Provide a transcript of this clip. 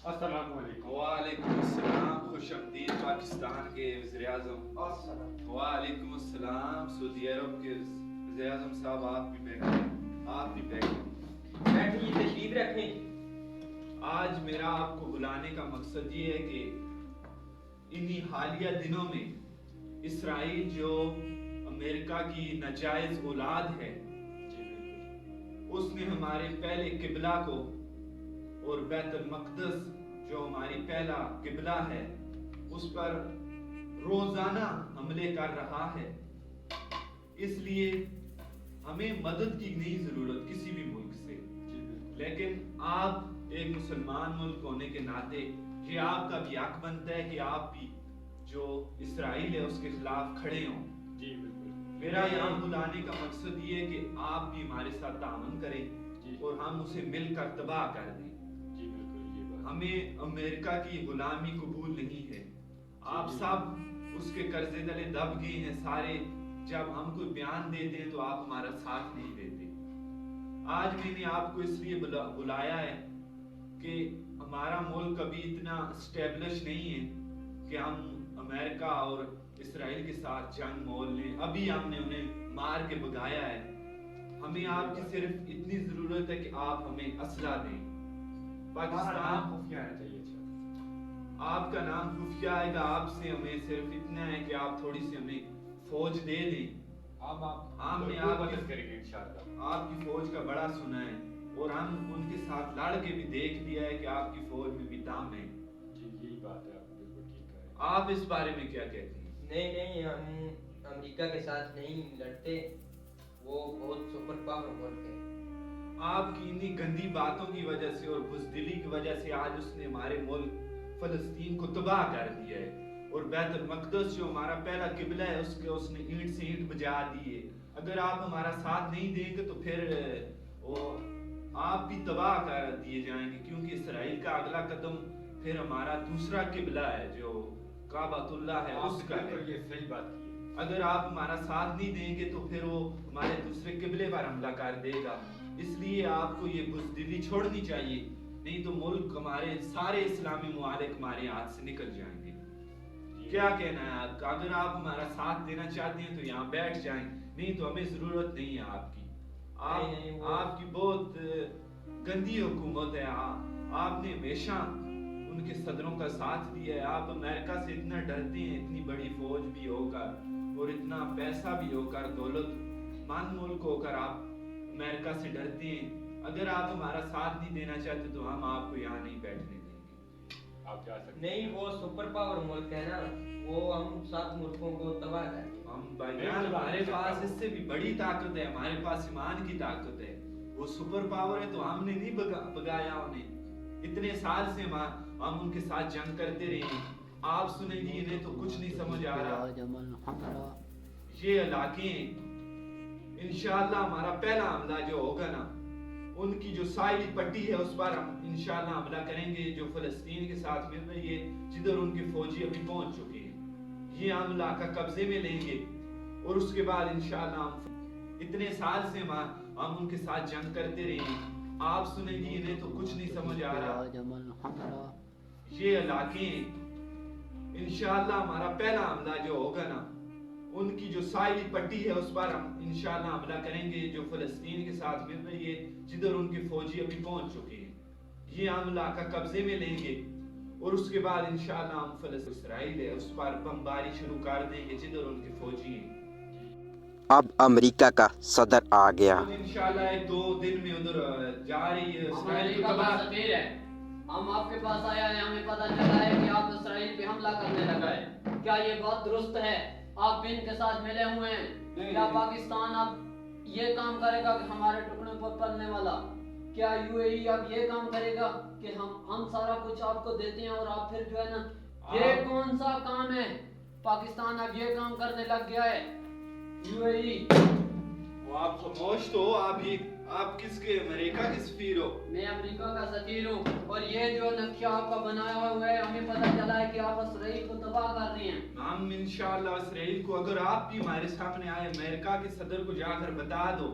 السلام علیکم۔ وعلیکم السلام، خوش آمدید پاکستان کے وزیر اعظم۔ وعلیکم السلام، سعودی عرب کے وزیر اعظم صاحب، آپ بھی بیٹھیں۔ بیٹھیے، تشریف رکھیں۔ آج میرا آپ کو بلانے کا مقصد یہ ہے کہ انہی حالیہ دنوں میں اسرائیل جو امریکہ کی ناجائز اولاد ہے، اس نے ہمارے پہلے قبلہ کو اور بیت المقدس جو ہماری پہلا قبلہ ہے اس پر روزانہ حملے کر رہا ہے۔ اس لیے ہمیں مدد کی نہیں ضرورت کسی بھی ملک سے، لیکن آپ ایک مسلمان ملک ہونے کے ناطے یہ آپ کا بھی حق بنتا ہے کہ آپ بھی جو اسرائیل ہے اس کے خلاف کھڑے ہوں۔ میرا یہاں بلانے کا مقصد یہ ہے کہ آپ بھی ہمارے ساتھ تعاون کریں اور ہم اسے مل کر تباہ کر دیں۔ ہمیں امریکہ کی غلامی قبول نہیں ہے۔ آپ سب اس کے قرضے تلے دب گئے ہیں سارے، جب ہم کوئی بیان دیتے ہیں تو آپ ہمارا ساتھ نہیں دیتے۔ آج میں نے آپ کو اس لیے بلایا ہے کہ ہمارا ملک ابھی اتنا اسٹیبلش نہیں ہے کہ ہم امریکہ اور اسرائیل کے ساتھ جنگ مول لیں۔ ابھی ہم نے انہیں مار کے بھگایا ہے۔ ہمیں آپ کی صرف اتنی ضرورت ہے کہ آپ ہمیں اسلحہ دیں۔ پاکستان خفیہ آنا چاہیے۔ آپ کا نام خفیہ آئے گا، آپ سے ہمیں صرف اتنا ہے کہ آپ تھوڑی سی ہمیں فوج دے دیں۔ ہم نے مدد کریں گے انشاءاللہ۔ آپ کی فوج کا بڑا سنا ہے اور ہم ان کے ساتھ لڑ کے بھی دیکھ لیا ہے کہ آپ کی فوج میں بھی دم ہے۔ جی یہی بات ہے، آپ بالکل ٹھیک کہہ رہے ہیں۔ آپ اس بارے میں کیا کہتے ہیں؟ نہیں، ہم امریکہ کے ساتھ نہیں لڑتے، وہ بہت سپر پاور ملک ہے۔ آپ کی انہی گندی باتوں کی وجہ سے اور بزدلی کی وجہ سے آج اس نے ہمارے ملک فلسطین کو تباہ کر دیا ہے، اور بیت المقدس جو ہمارا پہلا قبلہ ہے اس نے اینٹ سے اینٹ بجا دی ہے۔ اگر آپ ہمارا ساتھ نہیں دیں گے تو پھر آپ بھی تباہ کر دیے جائیں گے، کیونکہ اسرائیل کا اگلا قدم پھر ہمارا دوسرا قبلہ ہے جو کعبۃ اللہ ہے، اس کا ہے۔ یہ صحیح بات کی ہے۔ اگر آپ ہمارا ساتھ نہیں دیں گے تو پھر وہ ہمارے دوسرے قبلے پر حملہ کر دے گا۔ اس لیے آپ کو یہ بزدلی چھوڑنی چاہیے، نہیں تو ملک ہمارے سارے اسلامی ممالک ہمارے ہاتھ سے نکل جائیں گے۔ کیا کہنا ہے آپ کا؟ اگر آپ ہمارا ساتھ دینا چاہتے ہیں تو یہاں بیٹھ جائیں، نہیں تو ہمیں ضرورت نہیں ہے آپ کی۔ آپ کی بہت گندی حکومت ہے۔ آپ نے ہمیشہ ان کے صدروں کا ساتھ دیا ہے۔ آپ امریکہ سے اتنا ڈرتے ہیں، اتنی بڑی فوج بھی ہو کر اور اتنا پیسہ بھی ہو کر، دولت مند ملک ہو کر آپ امریکہ سے ڈرتے ہیں۔ اگر آپ ہمارا ساتھ نہیں دینا چاہتے تو ہم آپ کو یہاں نہیں بیٹھنے دیں گے۔ آپ جا سکتے نہیں، وہ سپر پاور ملک ہے نا، وہ ہم سات ملکوں کو تباہ کر دیں۔ ہم بھائیان، ہمارے پاس اس سے بھی بڑی طاقت ہے، ہمارے پاس ایمان کی طاقت ہے۔ وہ سپر پاور ہے تو ہم نے نہیں بگایا انہیں۔ اتنے سال سے ہم ان کے ساتھ جنگ کرتے رہے ہیں۔ آپ سنیں گے انہیں تو کچھ نہیں سمجھ آ رہا۔ یہ علاقے انشاءاللہ ہمارا پہلا حملہ جو ہوگا نا، ان کی جو ساحلی پٹی ہے اس پر ہم انشاءاللہ حملہ کریں گے جو فلسطین کے ساتھ مل رہی ہے، جدھر ان کے فوجی ابھی پہنچ چکے ہیں۔ یہ ہم علاقہ قبضے میں لیں گے اور اس کے بعد انشاءاللہ ہم اتنے سال سے ہم ان کے ساتھ جنگ کرتے رہے ہیں۔ آپ سنیں گے انہیں تو کچھ نہیں سمجھ آ رہا۔ یہ علاقے انشاءاللہ ہمارا پہلا حملہ جو ہوگا نا، ان کی جو ساحلی پٹی ہے اس پر ہم انشاءاللہ حملہ کریں گے جو فلسطین کے ساتھ مل رہی ہے، جدھر ان کے فوجی ابھی پہنچ چکے ہیں۔ یہ ہم علاقہ قبضے میں لیں گے اور اس کے بعد انشاءاللہ ہم اسرائیل ہے اس پر بمباری شروع کر دیں گے جدھر ان کے فوجی ہیں۔ اب امریکہ کا صدر آ گیا۔ انشاءاللہ ایک دو دن میں ادھر جا رہی ہے اسرائیل کو تباہ۔ ہم آپ کے پاس آیا ہے، ہمیں پتہ چلا ہے کہ آپ اسرائیل پہ حملہ کرنے لگا ہے۔ کیا یہ بات درست ہے؟ آپ بھی ان کے ساتھ ملے ہوئے ہیں۔ کیا پاکستان اب یہ کام کرے گا کہ ہمارے ٹکڑے پر پلنے والا؟ کیا یو اے ای اب یہ کام کرے گا کہ ہم سارا کچھ آپ کو دیتے ہیں اور آپ پھر جو ہے نا، یہ کون سا کام ہے؟ پاکستان اب یہ کام کرنے لگ گیا ہے۔ یو اے ای وہ آپ خاموش تو ہو، آپ کس کے امریکہ کے سفیر ہو؟ میں امریکہ کا سفیر ہوں، اور یہ جو نقشہ آپ کا بنایا ہوا ہے، ہمیں پتہ چلا ہے کہ آپ اسرائیل کو تباہ کر رہے ہیں۔ ہم انشاءاللہ اسرائیل کو، اگر آپ بھی ہمارے سامنے آئے، امریکہ کے صدر کو جا کر بتا دو